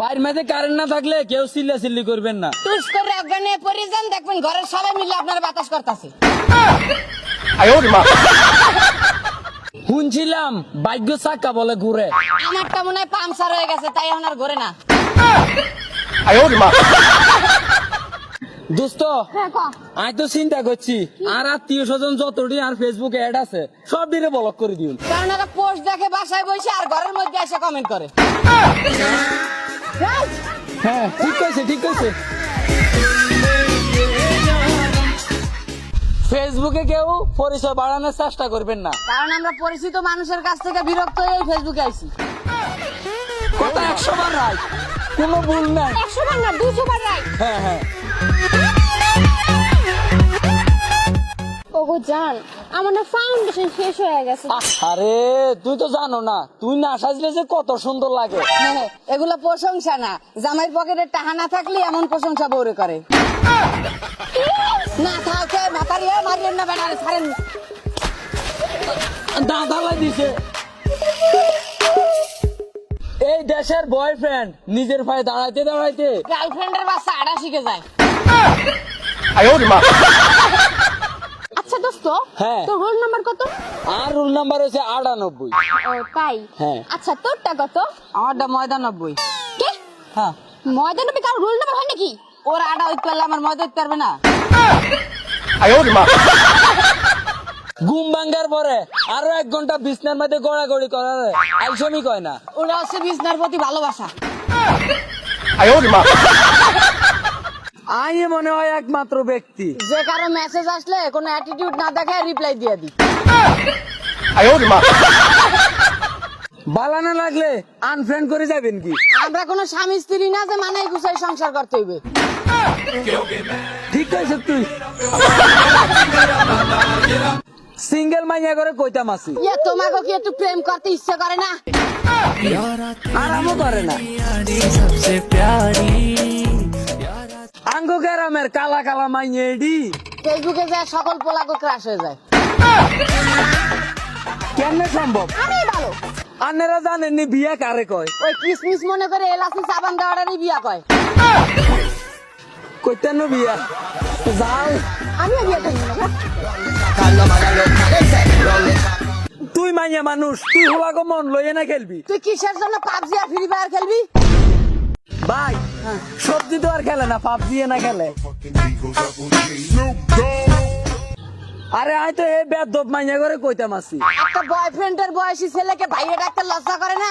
বাইর মাঝে কারেন্ট না থাকলে কেউ চিল্লাচিল্লি করবেন না। টুস করে অজ্ঞানে পড়ে যান, দেখবেন ঘরের সবাই মিলে আপনার বাতাস করতেছে। শুনছিলাম ভাগ্য চাক্কা বলে ঘুরে। আমারটা মনে হয় পাংচার হয়ে গেছে, তাই এখন আর ঘরে না। দোস্ত হ্যাঁ ক। আমি তো চিন্তা করছি আর আত্মীয় স্বজন যতটি আর ফেসবুকে অ্যাড আছে সব দিনে ব্লক করে দিন। কারণ এরা পোস্ট দেখে বাসায় বসে আর ঘরের মধ্যে এসে কমেন্ট করে। হ্যাঁ ঠিক কইছে ঠিক কইছে। ফেসবুকে কেউ পরিচয় বাড়ানোর চেষ্টা করবেন না, কারণ আমরা পরিচিত মানুষের কাছ থেকে বিরক্ত হয়ে ফেসবুকে আইছি। কথা 100 বার রাইট, কোনো ভুল নাই। 100 বার না 200 বার রাইট। হ্যাঁ হ্যাঁ। ওগো জান, আমার না ফাউন্ডেশন শেষ হয়ে গেছে। আরে তুই তো জানো না, তুই না সাজলে যে কত সুন্দর লাগে। হ্যাঁ, এগুলো প্রশংসা না, জামাইয়ের পকেটে টাকা না থাকলে এমন প্রশংসা বউরে করে। না থাকে মাথারি মারিয়েন না বেড়ারে ছাড়েন। দাঁড়াই দিছে। এই দেশের বয়ফ্রেন্ড নিজের পায়ে দাঁড়াইতে দাঁড়াইতে গার্লফ্রেন্ডের বাচ্চা আড়া শিখে যায়। আচ্ছা দোস্ত, হ্যাঁ। তোর রোল নাম্বার কত? আর রোল নাম্বার হচ্ছে 98। ও তাই? হ্যাঁ। আচ্ছা তোরটা কত? আমারটা 99। কে? হ্যাঁ, ময়দানবী কার রোল নাম্বার হয় নাকি? ওর আড়া হইতে পারলে আমার মজা হইতে পারবে না। ঘুম ভাঙ্গার পরে আরো 1 ঘন্টা বিছনার মধ্যে গড়াগড়ি করার আলসেমি কয় না। ওরা হচ্ছে বিছনার প্রতি ভালোবাসা। আই মনে হয় একমাত্র ব্যক্তি যে কারো মেসেজ আসলে কোনো অ্যাটিটিউড না দেখে রিপ্লাই দিয়ে দিই। বালা না লাগলে আনফ্রেন্ড করে যাবেন কি? আমরা কোনো স্বামী স্ত্রী না যে মানে গুছাই সংসার করতে হইবে। ঠিক আছে তুই সিঙ্গেল মাইয়া করে কইতাম আছি। ইয়ে তোমাকে কি একটু প্রেম করতে ইচ্ছে করে না? আরামও করে না। আঙ্গ গ্রামের কালা কালা মাইয়া এডি ফেসবুকে যায় সকল পোলাকো ক্রাশ হয়ে যায়। কেমনে সম্ভব? আমি ভালো আন্নারা জানেননি বিয়া কারে কয়? ওই কিসমিস মনে করে এলাচি সাবান দেওয়াটারই বিয়া কয়। কইতেন বিয়া যাও। আমিও বিয়া করি না। তুই মাইয়া মানুষ, তুই হোলাগো মন লইয়ে না খেলবি। তুই কিসের জন্য পাবজি আর ফ্রি ফায়ার খেলবি? ভাই সবজি তো আর খেলে না, পাবজি না খেলে। আরে আয় তো এই বেদব মাইয়া করে কইতাম আছি। একটা বয়ফ্রেন্ডের বয়সী ছেলেকে ভাইয়া ডাকতে লজ্জা করে না?